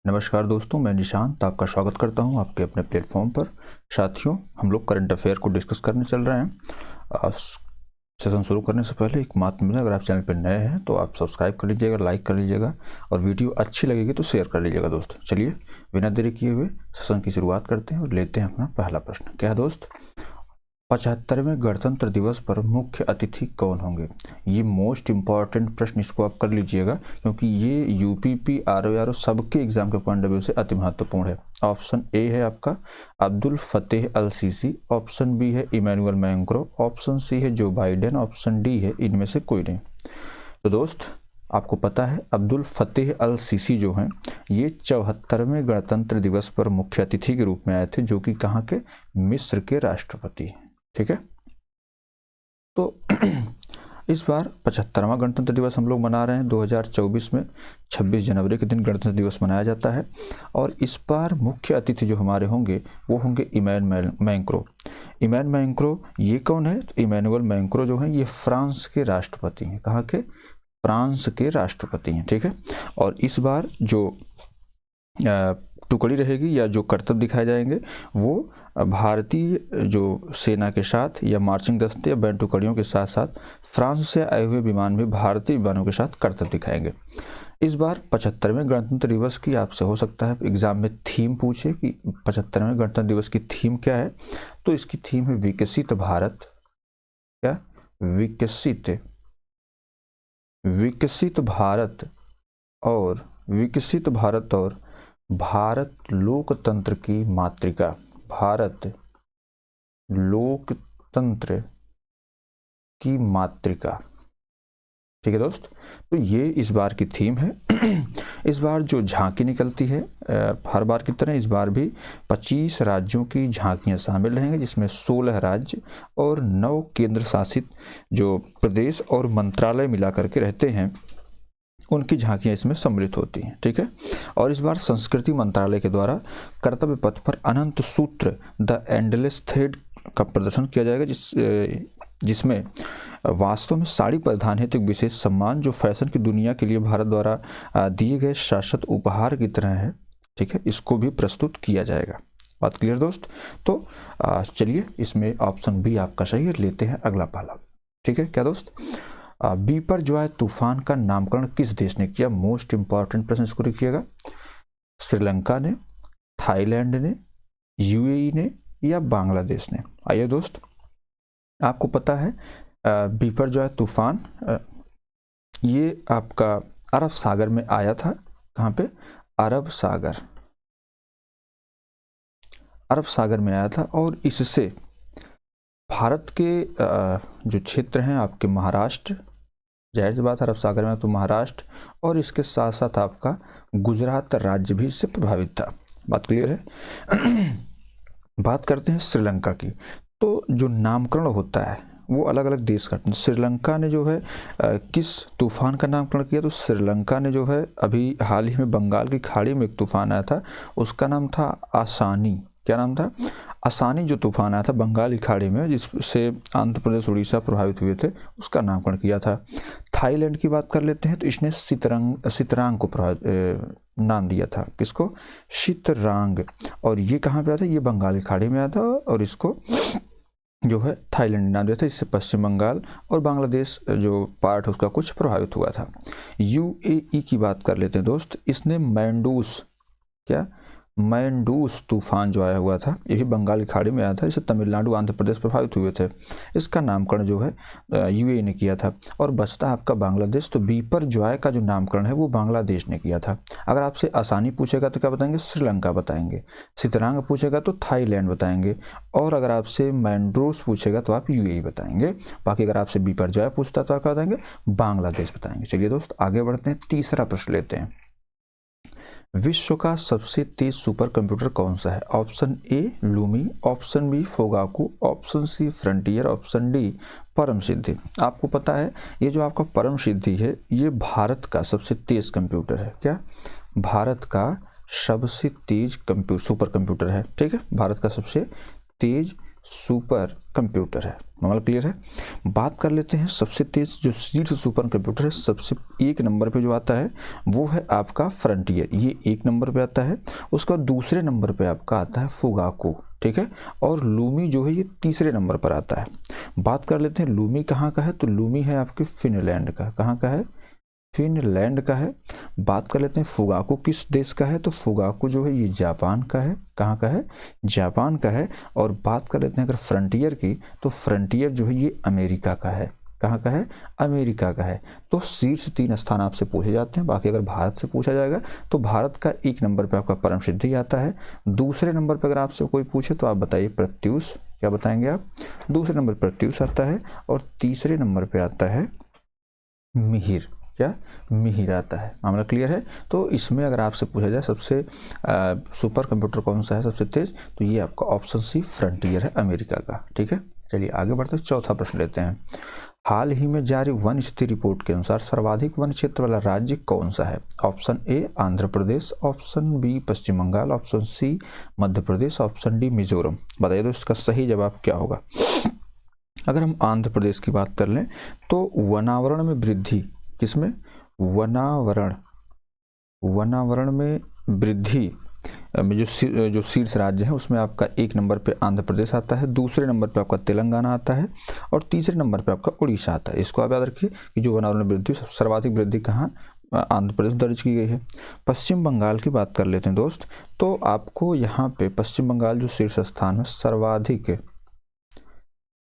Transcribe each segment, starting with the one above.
नमस्कार दोस्तों, मैं निशांत आपका स्वागत करता हूं आपके अपने प्लेटफॉर्म पर। साथियों, हम लोग करंट अफेयर को डिस्कस करने चल रहे हैं। सेशन शुरू करने से पहले एक बात में, अगर आप चैनल पर नए हैं तो आप सब्सक्राइब कर लीजिएगा, लाइक कर लीजिएगा और वीडियो अच्छी लगेगी तो शेयर कर लीजिएगा दोस्त। चलिए बिना देरी किए हुए सेशन की शुरुआत करते हैं और लेते हैं अपना पहला प्रश्न। क्या है दोस्त? 75वें गणतंत्र दिवस पर मुख्य अतिथि कौन होंगे? ये मोस्ट इम्पॉर्टेंट प्रश्न, इसको आप कर लीजिएगा क्योंकि ये यूपीपी आरओ सबके एग्जाम के पॉइंट ऑफ व्यू से अति महत्वपूर्ण है। ऑप्शन ए है आपका अब्दुल फतेह अल सीसी, ऑप्शन बी है इमैनुअल मैक्रों, ऑप्शन सी है जो बाइडेन, ऑप्शन डी है इनमें से कोई नहीं। तो दोस्त, आपको पता है अब्दुल फतेह अल सीसी जो हैं ये 74वें गणतंत्र दिवस पर मुख्य अतिथि के रूप में आए थे, जो कि कहाँ के? मिस्र के राष्ट्रपति हैं। ठीक है, तो इस बार 75वां गणतंत्र दिवस हम लोग मना रहे हैं 2024 में। 26 जनवरी के दिन गणतंत्र दिवस मनाया जाता है और इस बार मुख्य अतिथि जो हमारे होंगे वो होंगे इमैनुअल मैक्रों। इमैनुअल मैक्रों ये कौन है? तो इमैनुअल मैक्रों जो हैं ये फ्रांस के राष्ट्रपति हैं। कहाँ के? फ्रांस के राष्ट्रपति हैं। ठीक है, और इस बार जो टुकड़ी रहेगी या जो करतब दिखाए जाएंगे वो भारतीय जो सेना के साथ या मार्चिंग दस्ते या बैंड टुकड़ियों के साथ साथ फ्रांस से आए हुए विमान भी भारतीय विमानों के साथ करतब दिखाएंगे। इस बार 75वें गणतंत्र दिवस की आपसे हो सकता है एग्जाम में थीम पूछे कि 75वें गणतंत्र दिवस की थीम क्या है। तो इसकी थीम है विकसित भारत। क्या? विकसित भारत और भारत लोकतंत्र की मातृका। भारत लोकतंत्र की मातृका। ठीक है दोस्त, तो ये इस बार की थीम है। इस बार जो झांकी निकलती है हर बार की तरह इस बार भी 25 राज्यों की झांकियां शामिल रहेंगी, जिसमें 16 राज्य और 9 केंद्र शासित जो प्रदेश और मंत्रालय मिला करके रहते हैं उनकी झांकियां इसमें सम्मिलित होती हैं। ठीक है, और इस बार संस्कृति मंत्रालय के द्वारा कर्तव्य पथ पर अनंत सूत्र द एंडलेस थ्रेड का प्रदर्शन किया जाएगा, जिसमें वास्तव में साड़ी परिधान हेतु एक विशेष सम्मान जो फैशन की दुनिया के लिए भारत द्वारा दिए गए शाश्वत उपहार की तरह है। ठीक है, इसको भी प्रस्तुत किया जाएगा। बात क्लियर दोस्त? तो चलिए इसमें ऑप्शन बी आपका सही है। लेते हैं अगला पहला। ठीक है क्या दोस्त? बिपरजॉय तूफान का नामकरण किस देश ने किया? मोस्ट इंपॉर्टेंट प्रश्न, इसको लिखिएगा। श्रीलंका ने, थाईलैंड ने, यूएई ने या बांग्लादेश ने? आइए दोस्त, आपको पता है बिपरजॉय तूफान ये आपका अरब सागर में आया था। कहाँ पे? अरब सागर में आया था और इससे भारत के जो क्षेत्र हैं आपके महाराष्ट्र, जाहिर सी बात अरब सागर में तो महाराष्ट्र और इसके साथ साथ आपका गुजरात राज्य भी इससे प्रभावित था। बात क्लियर है? बात करते हैं श्रीलंका की। तो जो नामकरण होता है वो अलग अलग देश का। श्रीलंका ने जो है किस तूफान का नामकरण किया? तो श्रीलंका ने जो है अभी हाल ही में बंगाल की खाड़ी में एक तूफान आया था, उसका नाम था आसानी। क्या नाम था? आसानी। जो तूफान आया था बंगाल की खाड़ी में जिससे आंध्र प्रदेश उड़ीसा प्रभावित हुए थे, उसका नामकरण किया था। थाईलैंड की बात कर लेते हैं तो इसने सितरांग को नाम दिया था। किसको? सितरांग। और ये कहाँ पे आया था? ये बंगाल की खाड़ी में आया था और इसको जो है थाईलैंड ने नाम दिया था। इससे पश्चिम बंगाल और बांग्लादेश जो पार्ट है उसका कुछ प्रभावित हुआ था। यूएई की बात कर लेते हैं दोस्त। इसने मैंडूस तूफान जो आया हुआ था ये भी बंगाल की खाड़ी में आया था, इससे तमिलनाडु आंध्र प्रदेश प्रभावित हुए थे। इसका नामकरण जो है यूएई ने किया था। और बचता आपका बांग्लादेश। तो बिपरजॉय का जो नामकरण है वो बांग्लादेश ने किया था। अगर आपसे आसानी पूछेगा तो क्या बताएंगे? श्रीलंका बताएंगे। सितरांग पूछेगा तो थाईलैंड बताएंगे। और अगर आपसे मैंडूस पूछेगा तो आप यूएई बताएंगे। बाकी अगर आपसे बिपरजॉय पूछता तो आप क्या बताएंगे? बांग्लादेश बताएंगे। चलिए दोस्त आगे बढ़ते हैं, तीसरा प्रश्न लेते हैं। विश्व का सबसे तेज सुपर कंप्यूटर कौन सा है? Option A Lumi, option B Fugaku, option C Frontier, option D Param Siddhi. आपको पता है ये जो आपका परम सिद्धि है ये भारत का सबसे तेज कंप्यूटर है। क्या? भारत का सबसे तेज सुपर कंप्यूटर है। ठीक है, भारत का सबसे तेज सुपर कंप्यूटर है। मामला क्लियर है। बात कर लेते हैं सबसे तेज जो शीर्ष सुपर कंप्यूटर है, सबसे 1 नंबर पे जो आता है वो है आपका फ्रंटियर, ये 1 नंबर पे आता है। उसका दूसरे नंबर पे आपका आता है फुगाकू, ठीक है। और लूमी जो है ये तीसरे नंबर पर आता है। बात कर लेते हैं लूमी कहाँ का है, तो लूमी है आपके फिनलैंड का। कहाँ का है? फिनलैंड का है। बात कर लेते हैं फुगाकू किस देश का है, तो फुगाकू जो है ये जापान का है। कहाँ का है? जापान का है। और बात कर लेते हैं अगर फ्रंटियर की, तो फ्रंटियर जो है ये अमेरिका का है। कहाँ का है? अमेरिका का है। तो शीर्ष 3 स्थान आपसे पूछे जाते हैं। बाकी अगर भारत से पूछा जाएगा तो भारत का 1 नंबर पर आपका परम सिद्धि आता है। दूसरे नंबर पर अगर आपसे कोई पूछे तो आप बताइए प्रत्यूष। क्या बताएंगे आप? दूसरे नंबर पर प्रत्यूष आता है और तीसरे नंबर पर आता है मिहिर। क्या? मिहिर आता है। मामला क्लियर है। तो इसमें अगर आपसे पूछा जाए सबसे सुपर कंप्यूटर कौन सा है सबसे तेज, तो ये आपका ऑप्शन सी फ्रंटियर है अमेरिका का, ठीक है। चलिए आगे बढ़ते हैं, चौथा प्रश्न लेते हैं। हाल ही में जारी वन स्थिति रिपोर्ट के अनुसार सर्वाधिक वन क्षेत्र वाला राज्य कौन सा है? Option A Andhra Pradesh, option B Paschim Bangal, option C Madhya Pradesh, option D Mizoram. बताइए तो इसका सही जवाब क्या होगा। अगर हम आंध्र प्रदेश की बात कर लें तो वनावरण में वृद्धि, किसमें? वनावरण में वृद्धि में जो शीर्ष राज्य है उसमें आपका 1 नंबर पे आंध्र प्रदेश आता है, दूसरे नंबर पे आपका तेलंगाना आता है और तीसरे नंबर पे आपका उड़ीसा आता है। इसको आप याद रखिए कि जो वनावरण में वृद्धि, सर्वाधिक वृद्धि कहाँ? आंध्र प्रदेश दर्ज की गई है। पश्चिम बंगाल की बात कर लेते हैं दोस्त, तो आपको यहाँ पे पश्चिम बंगाल जो शीर्ष स्थान में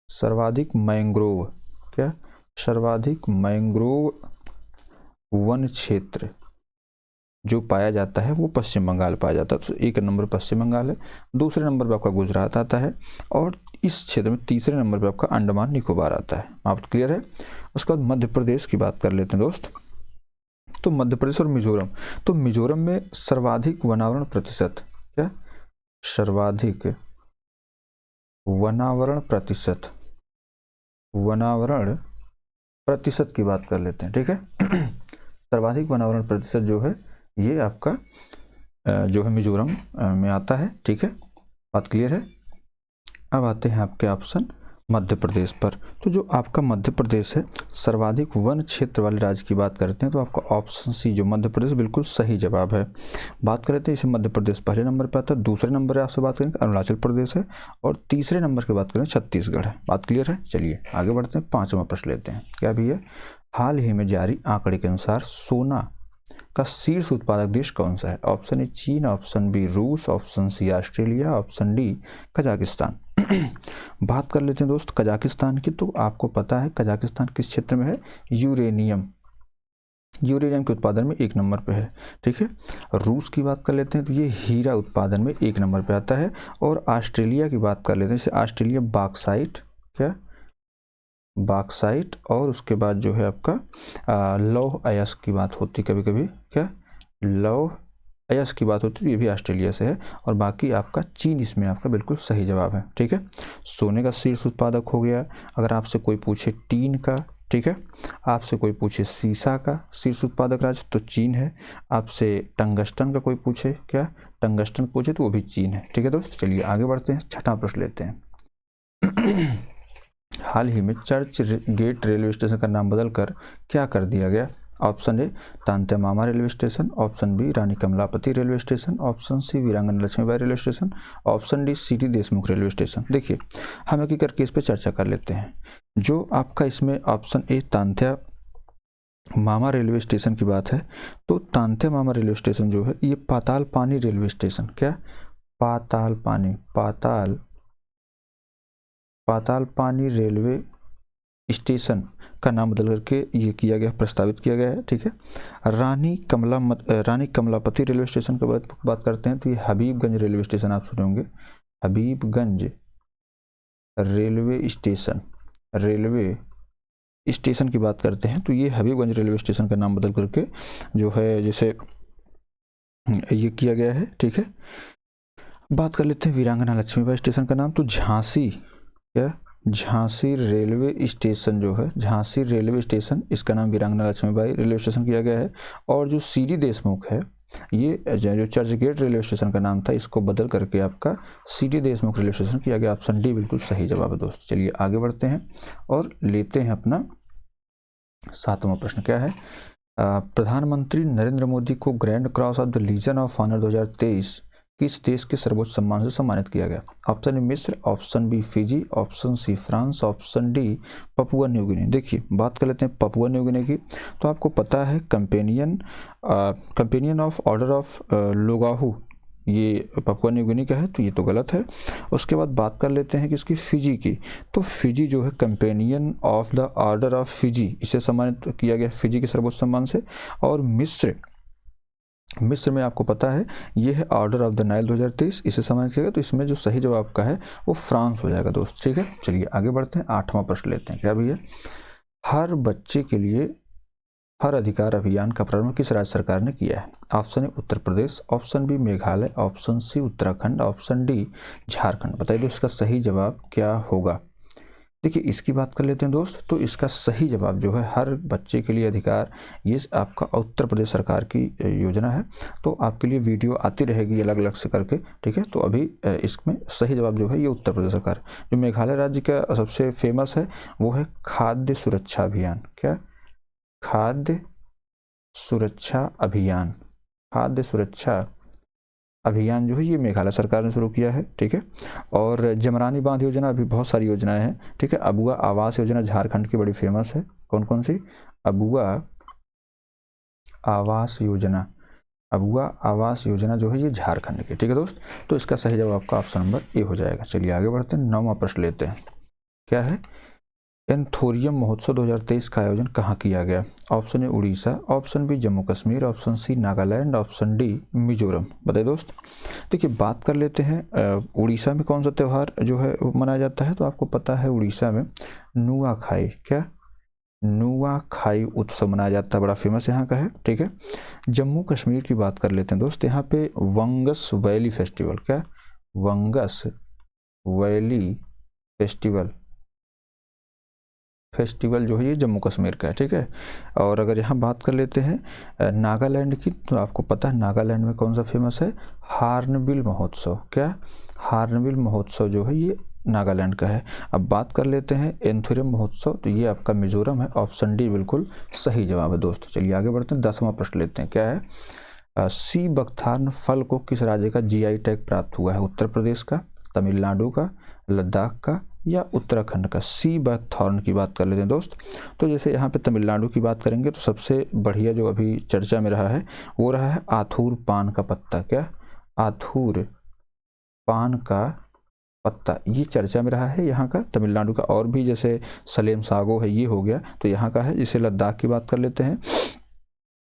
सर्वाधिक मैंग्रोव, क्या? सर्वाधिक मैंग्रोव वन क्षेत्र जो पाया जाता है वो पश्चिम बंगाल पाया जाता है। तो 1 नंबर पश्चिम बंगाल है, दूसरे नंबर पर आपका गुजरात आता है और इस क्षेत्र में तीसरे नंबर पर आपका अंडमान निकोबार आता है। आप क्लियर है। उसके बाद मध्य प्रदेश की बात कर लेते हैं दोस्त, तो मध्य प्रदेश और मिजोरम, तो मिजोरम में सर्वाधिक वनावरण प्रतिशत, क्या? सर्वाधिक वनावरण प्रतिशत की बात कर लेते हैं, ठीक है। सर्वाधिक वनावरण प्रतिशत जो है ये आपका जो है मिजोरम में आता है, ठीक है। बात क्लियर है। अब आते हैं आपके ऑप्शन मध्य प्रदेश पर, तो जो आपका मध्य प्रदेश है सर्वाधिक वन क्षेत्र वाले राज्य की बात करते हैं तो आपका ऑप्शन सी जो मध्य प्रदेश बिल्कुल सही जवाब है। बात करते हैं इसे मध्य प्रदेश पहले नंबर पर आता है, दूसरे नंबर पर आपसे बात करें अरुणाचल प्रदेश है और तीसरे नंबर की बात करें छत्तीसगढ़ है। बात क्लियर है। चलिए आगे बढ़ते हैं, 5वां प्रश्न लेते हैं। क्या भी है? हाल ही में जारी आंकड़े के अनुसार सोना का शीर्ष उत्पादक देश कौन सा है? ऑप्शन ए चीन, ऑप्शन बी रूस, option C Australia, option D Kazakhstan. बात कर लेते हैं दोस्त कजाकिस्तान की, तो आपको पता है कजाकिस्तान किस क्षेत्र में है? यूरेनियम के उत्पादन में 1 नंबर पे है, ठीक है। रूस की बात कर लेते हैं तो ये हीरा उत्पादन में 1 नंबर पे आता है। और ऑस्ट्रेलिया की बात कर लेते हैं, जैसे ऑस्ट्रेलिया बॉक्साइट, क्या? बॉक्साइट और उसके बाद जो है आपका लौह अयस्क की बात होती कभी कभी, क्या? लौह अयस्क की बात होती है, ये भी ऑस्ट्रेलिया से है। और बाकी आपका चीन इसमें आपका बिल्कुल सही जवाब है, ठीक है। सोने का शीर्ष उत्पादक हो गया। अगर आपसे कोई पूछे टीन का, ठीक है, आपसे कोई पूछे सीसा का शीर्ष उत्पादक राज्य तो चीन है। आपसे टंगस्टन का कोई पूछे, क्या? टंगस्टन पूछे तो वो भी चीन है, ठीक है दोस्त। चलिए आगे बढ़ते हैं, 6वां प्रश्न लेते हैं। हाल ही में चर्च गेट रेलवे स्टेशन का नाम बदलकर क्या कर दिया गया? Option A Tantya Mama railway station, option B Rani Kamlapati railway station, option C Veerangana Laxmibai railway station, option D CT Deshmukh railway station. देखिए हम एक एक करके इस पर चर्चा कर लेते हैं। जो आपका इसमें option A Tantya Mama railway station की बात है, तो तांत्या मामा रेलवे स्टेशन जो है ये पाताल पानी रेलवे स्टेशन, क्या? पाताल पानी रेलवे स्टेशन का नाम बदल करके ये किया गया, प्रस्तावित किया गया है, ठीक है। रानी कमलापति रेलवे स्टेशन की बात करते हैं तो ये हबीबगंज रेलवे स्टेशन आप सुने होंगे। हबीबगंज रेलवे स्टेशन की बात करते हैं तो ये हबीबगंज रेलवे स्टेशन का नाम बदल करके जो है जैसे ये किया गया है, ठीक है। बात कर लेते हैं वीरांगना लक्ष्मीबाई स्टेशन का नाम, तो झांसी रेलवे स्टेशन जो है, झांसी रेलवे स्टेशन, इसका नाम वीरांगना लक्ष्मीबाई रेलवे स्टेशन किया गया है। और जो सीडी देशमुख है ये जो चर्च गेट रेलवे स्टेशन का नाम था, इसको बदल करके आपका सीडी देशमुख रेलवे स्टेशन किया गया। ऑप्शन डी बिल्कुल सही जवाब है दोस्त। चलिए आगे बढ़ते हैं और लेते हैं अपना 7वां प्रश्न। क्या है? प्रधानमंत्री नरेंद्र मोदी को grand cross of the legion of honour 2023 किस देश के सर्वोच्च सम्मान से सम्मानित किया गया? ऑप्शन ए मिस्र, option B Fiji, option C France, option D Papua New Guinea. देखिए बात कर लेते हैं पपुआ न्यू गिनी की। तो आपको पता है कंपेनियन ऑफ ऑर्डर ऑफ लोगाहू, ये पपुआ न्यू गिनी का है, तो ये तो गलत है। उसके बाद बात कर लेते हैं कि इसकी फिजी की। तो फिजी जो है companion of the order of Fiji, इसे सम्मानित किया गया फिजी के सर्वोच्च सम्मान से। और मिस्र में आपको पता है ये है ऑर्डर ऑफ द नाइल 2023, इसे सम्मानित किया गया। तो इसमें जो सही जवाब का है वो फ्रांस हो जाएगा दोस्त। ठीक है, चलिए आगे बढ़ते हैं। 8वां प्रश्न लेते हैं। क्या भैया? हर बच्चे के लिए हर अधिकार अभियान का प्रारंभ किस राज्य सरकार ने किया है? Option A Uttar Pradesh, option B Meghalaya, option C Uttarakhand, option D Jharkhand. बताइए दोस्त इसका सही जवाब क्या होगा? देखिए इसकी बात कर लेते हैं दोस्त। तो इसका सही जवाब जो है हर बच्चे के लिए अधिकार, ये आपका उत्तर प्रदेश सरकार की योजना है। तो आपके लिए वीडियो आती रहेगी अलग अलग से करके। ठीक है, तो अभी इसमें सही जवाब जो है ये उत्तर प्रदेश सरकार। जो मेघालय राज्य का सबसे फेमस है वो है खाद्य सुरक्षा अभियान। क्या? खाद्य सुरक्षा अभियान। खाद्य सुरक्षा अभियान जो है ये मेघालय सरकार ने शुरू किया है। ठीक है, और जमरानी बांध योजना, अभी बहुत सारी योजनाएं हैं। ठीक है, अबुआ आवास योजना झारखंड की बड़ी फेमस है। कौन कौन सी? अबुआ आवास योजना। अबुआ आवास योजना जो है ये झारखंड की। ठीक है दोस्त, तो इसका सही जवाब आपका ऑप्शन नंबर ए हो जाएगा। चलिए आगे बढ़ते हैं। 9वां प्रश्न लेते हैं। क्या है? एंथोरियम महोत्सव 2023 का आयोजन कहाँ किया गया? Option A Orissa, option B Jammu Kashmir, option C Nagaland, option D Mizoram. बताइए दोस्त। देखिए बात कर लेते हैं उड़ीसा में कौन सा त्यौहार जो है मनाया जाता है। तो आपको पता है उड़ीसा में नुआखाई, क्या नुआखाई उत्सव मनाया जाता है, बड़ा फेमस यहाँ का है। ठीक है, जम्मू कश्मीर की बात कर लेते हैं दोस्त। यहाँ पे वंगस वैली फेस्टिवल, क्या वंगस वैली फेस्टिवल जो है ये जम्मू कश्मीर का है। ठीक है, और अगर यहाँ बात कर लेते हैं नागालैंड की, तो आपको पता है नागालैंड में कौन सा फेमस है? हार्नबिल महोत्सव। क्या? हार्नबिल महोत्सव जो है ये नागालैंड का है। अब बात कर लेते हैं एंथोरियम महोत्सव, तो ये आपका मिजोरम है। ऑप्शन डी बिल्कुल सही जवाब है दोस्त। चलिए आगे बढ़ते हैं। 10वां प्रश्न लेते हैं। क्या है? सी बकथार्न फल को किस राज्य का जीआई टैग प्राप्त हुआ है? उत्तर प्रदेश का, तमिलनाडु का, लद्दाख का या उत्तराखंड का? सी बकथॉर्न की बात कर लेते हैं दोस्त। तो जैसे यहाँ पे तमिलनाडु की बात करेंगे तो सबसे बढ़िया जो अभी चर्चा में रहा है वो रहा है आथूर पान का पत्ता। क्या? आथूर पान का पत्ता, ये चर्चा में रहा है यहाँ का तमिलनाडु का। और भी जैसे सलेम सागो है, ये हो गया, तो यहाँ का है। जैसे लद्दाख की बात कर लेते हैं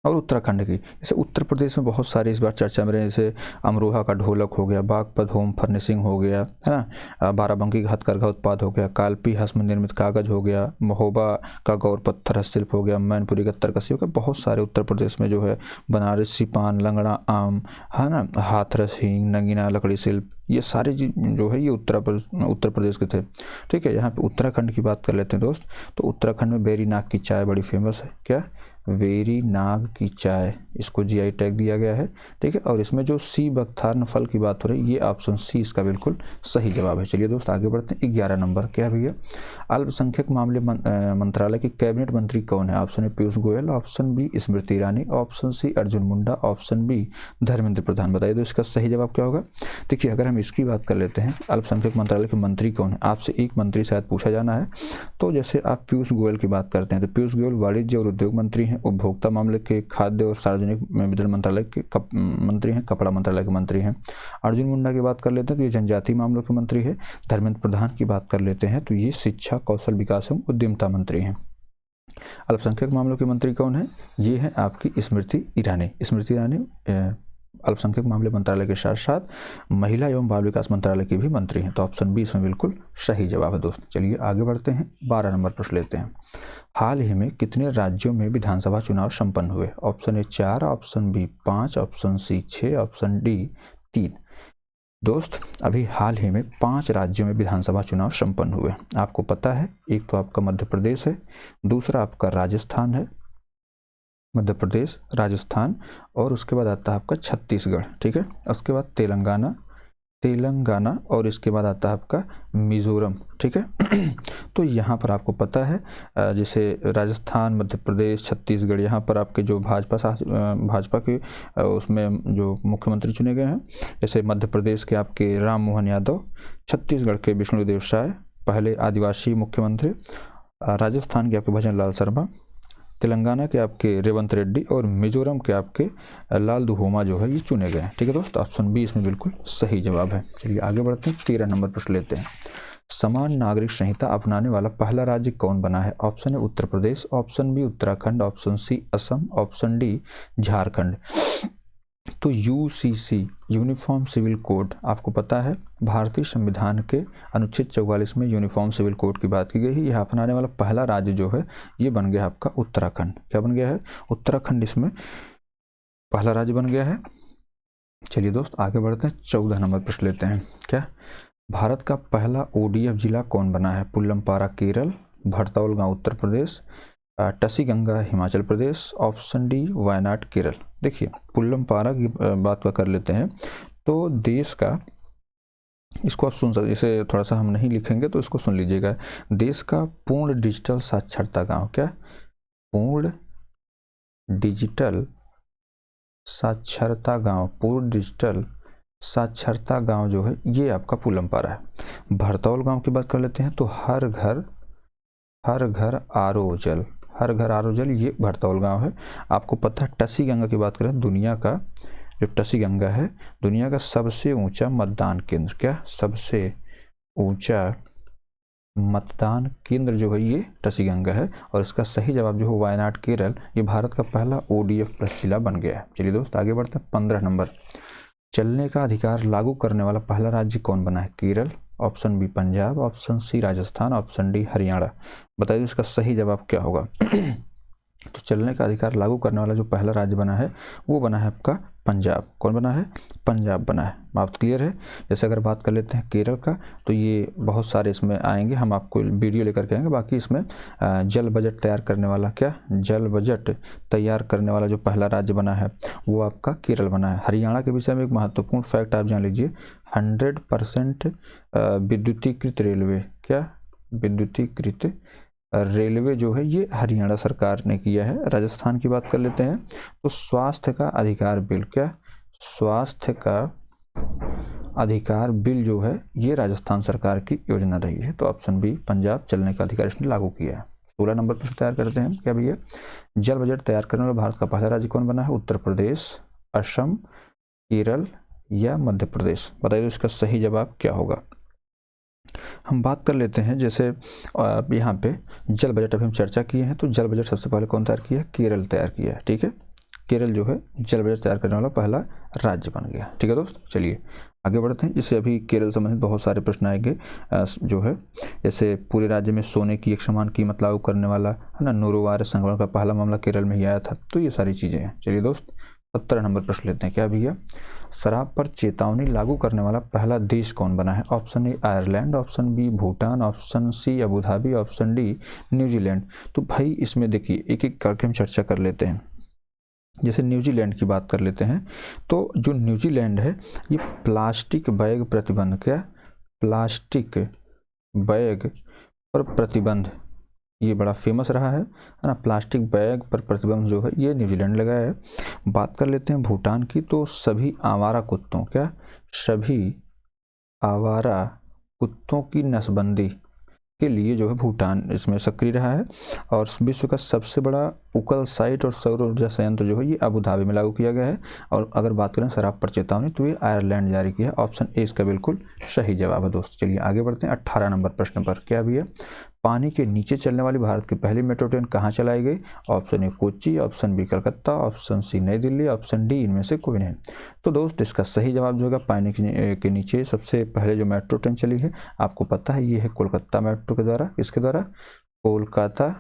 और उत्तराखंड की। जैसे उत्तर प्रदेश में बहुत सारे इस बार चर्चा में रहे, जैसे अमरोहा का ढोलक हो गया, बागपत होम फर्निशिंग हो गया, है ना, बाराबंकी का हथकरघा उत्पाद हो गया, कालपी हस्तम निर्मित कागज हो गया, महोबा का गौर पत्थर हस्तशिल्प हो गया, मैनपुरी का तरकसी हो गया। बहुत सारे उत्तर प्रदेश में जो है बनारसी पान, लंगड़ा आम, है ना, हाथरस हींग, नगीना लकड़ी शिल्प, ये सारे जो है ये उत्तर प्रदेश के थे। ठीक है, यहाँ पे उत्तराखंड की बात कर लेते हैं दोस्त। तो उत्तराखंड में वेरी नाग की चाय बड़ी फेमस है। क्या? वेरी नाग की चाय, इसको जीआई टैग दिया गया है। ठीक है, और इसमें जो सी बकथार्न फल की बात हो रही है, ये ऑप्शन सी इसका बिल्कुल सही जवाब है। चलिए दोस्त आगे बढ़ते हैं। 11 नंबर। क्या भैया? अल्पसंख्यक मामले मंत्रालय के कैबिनेट मंत्री कौन है? Option A Piyush Goyal, option B Smriti Irani, option C Arjun Munda, option B Dharmendra Pradhan. बताइए तो इसका सही जवाब क्या होगा? देखिए अगर हम इसकी बात कर लेते हैं अल्पसंख्यक मंत्रालय के मंत्री कौन है, आपसे एक मंत्री शायद पूछा जाना है। तो जैसे आप पीयूष गोयल की बात करते हैं तो पीयूष गोयल वाणिज्य और उद्योग मंत्री हैं, उपभोक्ता मामले के, खाद्य और सार्वजनिक वितरण मंत्रालय के मंत्री हैं, कपड़ा मंत्रालय के मंत्री हैं। अर्जुन मुंडा की बात कर लेते हैं तो ये जनजातीय मामलों के मंत्री है। धर्मेंद्र प्रधान की बात कर लेते हैं तो ये शिक्षा, कौशल विकास एवं उद्यमिता मंत्री हैं। अल्पसंख्यक मामलों के मंत्री कौन है? ये है आपकी स्मृति ईरानी। स्मृति ईरानी अल्पसंख्यक मामले मंत्रालय के साथ साथ महिला एवं बाल विकास मंत्रालय के भी मंत्री हैं। तो ऑप्शन बी इसमें बिल्कुल सही जवाब है दोस्त। चलिए आगे बढ़ते हैं। 12 नंबर प्रश्न लेते हैं। हाल ही में कितने राज्यों में विधानसभा चुनाव संपन्न हुए? Option A 4, option B 5, option C 6, option D 3। दोस्त अभी हाल ही में 5 राज्यों में विधानसभा चुनाव संपन्न हुए। आपको पता है एक तो आपका मध्य प्रदेश है, दूसरा आपका राजस्थान है, मध्य प्रदेश, राजस्थान और उसके बाद आता है आपका छत्तीसगढ़, ठीक है। उसके बाद तेलंगाना और इसके बाद आता है आपका मिज़ोरम, ठीक है। तो यहाँ पर आपको पता है जैसे राजस्थान, मध्य प्रदेश, छत्तीसगढ़, यहाँ पर आपके जो भाजपा के उसमें जो मुख्यमंत्री चुने गए हैं, जैसे मध्य प्रदेश के आपके राम मोहन यादव, छत्तीसगढ़ के विष्णुदेव साय पहले आदिवासी मुख्यमंत्री, राजस्थान के आपके भजन लाल शर्मा, तेलंगाना के आपके रेवंत रेड्डी और मिजोरम के आपके लाल दुहोमा जो है ये चुने गए हैं, ठीक है दोस्त। ऑप्शन बी इसमें बिल्कुल सही जवाब है। चलिए आगे बढ़ते हैं, 13 नंबर प्रश्न लेते हैं। समान नागरिक संहिता अपनाने वाला पहला राज्य कौन बना है? ऑप्शन है Uttar Pradesh, option B Uttarakhand, option C Assam, option D Jharkhand. तो यूसीसी यूनिफॉर्म सिविल कोड आपको पता है भारतीय संविधान के अनुच्छेद 44 में यूनिफॉर्म सिविल कोड की बात की गई है। यह अपनाने वाला पहला राज्य जो है ये बन गया आपका उत्तराखंड। क्या बन गया है? उत्तराखंड इसमें पहला राज्य बन गया है। चलिए दोस्त आगे बढ़ते हैं, 14 नंबर प्रश्न लेते हैं। क्या भारत का पहला ओडीएफ जिला कौन बना है? पुल्लमपारा केरल, भड़तौल गांव उत्तर प्रदेश, टसीगंगा हिमाचल प्रदेश, ऑप्शन डी वायनाड केरल। देखिए पुल्लमपारा की बात कर लेते हैं तो देश का, इसको आप सुन सकते, इसे थोड़ा सा हम नहीं लिखेंगे तो इसको सुन लीजिएगा। देश का पूर्ण डिजिटल साक्षरता गांव, क्या पूर्ण डिजिटल साक्षरता गांव, पूर्ण डिजिटल साक्षरता गांव जो है ये आपका पुल्लमपारा है। भड़तौल गांव की बात कर लेते हैं तो हर घर आरो जल, हर घर आरो जल, ये भड़तौल गांव है। आपको पता है टसीगंगा की बात करें, दुनिया का जो टसीगंगा है दुनिया का सबसे ऊंचा मतदान केंद्र, क्या सबसे ऊंचा मतदान केंद्र जो है ये टसीगंगा है। और इसका सही जवाब जो है वायनाड केरल, ये भारत का पहला ओडीएफ प्लस जिला बन गया है। चलिए दोस्त आगे बढ़ते हैं, 15 नंबर। चलने का अधिकार लागू करने वाला पहला राज्य कौन बना है? Kerala, option B Punjab, option C Rajasthan, option D Haryana. बताइए इसका सही जवाब क्या होगा? तो चलने का अधिकार लागू करने वाला जो पहला राज्य बना है वो बना है आपका पंजाब। कौन बना है? पंजाब बना है। बात क्लियर है। जैसे अगर बात कर लेते हैं केरल का तो ये बहुत सारे इसमें आएंगे, हम आपको वीडियो लेकर के आएंगे। बाकी इसमें जल बजट तैयार करने वाला, क्या जल बजट तैयार करने वाला जो पहला राज्य बना है वो आपका केरल बना है। हरियाणा के विषय में एक महत्वपूर्ण फैक्ट आप जान लीजिए, 100% विद्युतीकृत रेलवे, क्या विद्युतीकृत रेलवे जो है ये हरियाणा सरकार ने किया है। राजस्थान की बात कर लेते हैं तो स्वास्थ्य का अधिकार बिल, क्या स्वास्थ्य का अधिकार बिल जो है ये राजस्थान सरकार की योजना रही है। तो ऑप्शन बी पंजाब, चलने का अधिकार इसने लागू किया है। 16 नंबर प्रश्न तैयार करते हैं। क्या भैया जल बजट तैयार करने वाला भारत का पहला राज्य कौन बना है? उत्तर प्रदेश, असम, केरल या मध्य प्रदेश। बताइए इसका सही जवाब क्या होगा? हम बात कर लेते हैं, जैसे यहाँ पे जल बजट अभी हम चर्चा किए हैं तो जल बजट सबसे पहले कौन तैयार किया है? केरल तैयार किया है, ठीक है। केरल जो है जल बजट तैयार करने वाला पहला राज्य बन गया, ठीक है दोस्त। चलिए आगे बढ़ते हैं। इससे अभी केरल संबंधित बहुत सारे प्रश्न आएंगे जो है, जैसे पूरे राज्य में सोने की एक समान कीमत लागू करने वाला है ना, नूरोवार संगठन का पहला मामला केरल में ही आया था। तो ये सारी चीज़ें हैं। चलिए दोस्त 17 नंबर प्रश्न लेते हैं। क्या भैया शराब पर चेतावनी लागू करने वाला पहला देश कौन बना है? Option A Ireland, option B Bhutan, option C Abu Dhabi, option D New Zealand. तो भाई इसमें देखिए एक एक करके हम चर्चा कर लेते हैं। जैसे न्यूजीलैंड की बात कर लेते हैं तो जो न्यूजीलैंड है ये प्लास्टिक बैग प्रतिबंध, क्या प्लास्टिक बैग पर प्रतिबंध ये बड़ा फेमस रहा है ना। प्लास्टिक बैग पर प्रतिबंध जो है ये न्यूजीलैंड लगाया है। बात कर लेते हैं भूटान की तो सभी आवारा कुत्तों, क्या सभी आवारा कुत्तों की नसबंदी के लिए जो है भूटान इसमें सक्रिय रहा है। और विश्व का सबसे बड़ा उकल साइट और सौर ऊर्जा संयंत्र जो है ये अबू धाबी में लागू किया गया है। और अगर बात करें शराब पर चेतावनी तो ये आयरलैंड जारी किया है। ऑप्शन ए इसका बिल्कुल सही जवाब है दोस्त। चलिए आगे बढ़ते हैं 18 नंबर प्रश्न पर। क्या भैया पानी के नीचे चलने वाली भारत की पहली मेट्रो ट्रेन कहाँ चलाई गई? Option A Kochi, option B Calcutta, option C Nai Delhi, option D इनमें से कोई नहीं। तो दोस्त इसका सही जवाब जो होगा पानी के नीचे सबसे पहले जो मेट्रो ट्रेन चली है आपको पता है ये है कोलकाता मेट्रो के द्वारा। किसके द्वारा? कोलकाता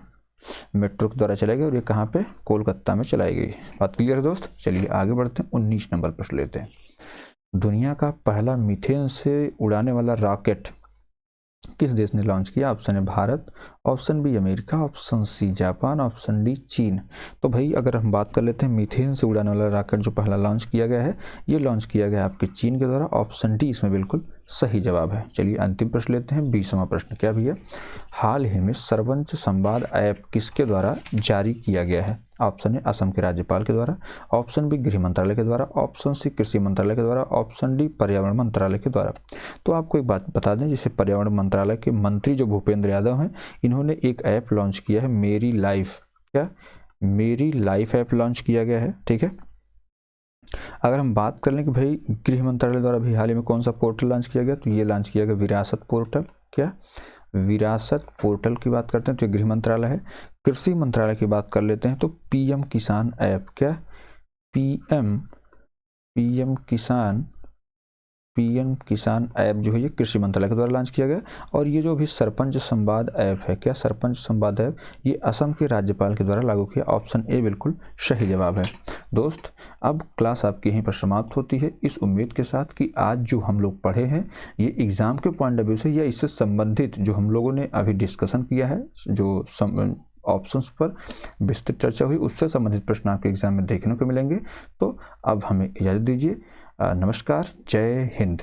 मेट्रो के द्वारा चलाई गई और ये कहाँ पे? कोलकाता में चलाई गई। बात क्लियर है दोस्त। चलिए आगे बढ़ते हैं, 19 नंबर प्रश्न लेते हैं। दुनिया का पहला मीथेन से उड़ाने वाला रॉकेट किस देश ने लॉन्च किया? ऑप्शन है Bharat, option B America, option C Japan, option D चीन। तो भाई अगर हम बात कर लेते हैं मीथेन से उड़ाने वाला रॉकेट जो पहला लॉन्च किया गया है, ये लॉन्च किया गया आपके चीन के द्वारा। ऑप्शन डी इसमें बिल्कुल सही जवाब है। चलिए अंतिम प्रश्न लेते हैं, 20वां प्रश्न क्या भी है। हाल ही में सरपंच संवाद ऐप किसके द्वारा जारी किया गया है? ऑप्शन ए असम के राज्यपाल के द्वारा, ऑप्शन बी गृह मंत्रालय के द्वारा, ऑप्शन सी कृषि मंत्रालय के द्वारा, ऑप्शन डी पर्यावरण मंत्रालय के द्वारा। तो आपको एक बात बता दें, जैसे पर्यावरण मंत्रालय के मंत्री जो भूपेंद्र यादव हैं, इन्होंने एक ऐप लॉन्च किया है मेरी लाइफ। क्या? मेरी लाइफ ऐप लॉन्च किया गया है, ठीक है। अगर हम बात कर लें कि भाई गृह मंत्रालय द्वारा भी हाल ही में कौन सा पोर्टल लॉन्च किया गया, तो ये लॉन्च किया गया विरासत पोर्टल। क्या? विरासत पोर्टल की बात करते हैं तो गृह मंत्रालय है। कृषि मंत्रालय की बात कर लेते हैं तो पीएम किसान ऐप। क्या? पीएम किसान ऐप जो है ये कृषि मंत्रालय के द्वारा लॉन्च किया गया। और ये जो भी सरपंच संवाद ऐप है, क्या सरपंच संवाद ऐप, ये असम के राज्यपाल के द्वारा लागू किया। ऑप्शन ए बिल्कुल सही जवाब है। दोस्त अब क्लास आपकी यहीं पर समाप्त होती है, इस उम्मीद के साथ कि आज जो हम लोग पढ़े हैं ये एग्ज़ाम के पॉइंट ऑफ व्यू से या इससे संबंधित जो हम लोगों ने अभी डिस्कशन किया है, जो ऑप्शंस पर विस्तृत चर्चा हुई, उससे संबंधित प्रश्न आपके एग्जाम में देखने को मिलेंगे। तो अब हमें इजाज़त दीजिए। नमस्कार, जय हिंद।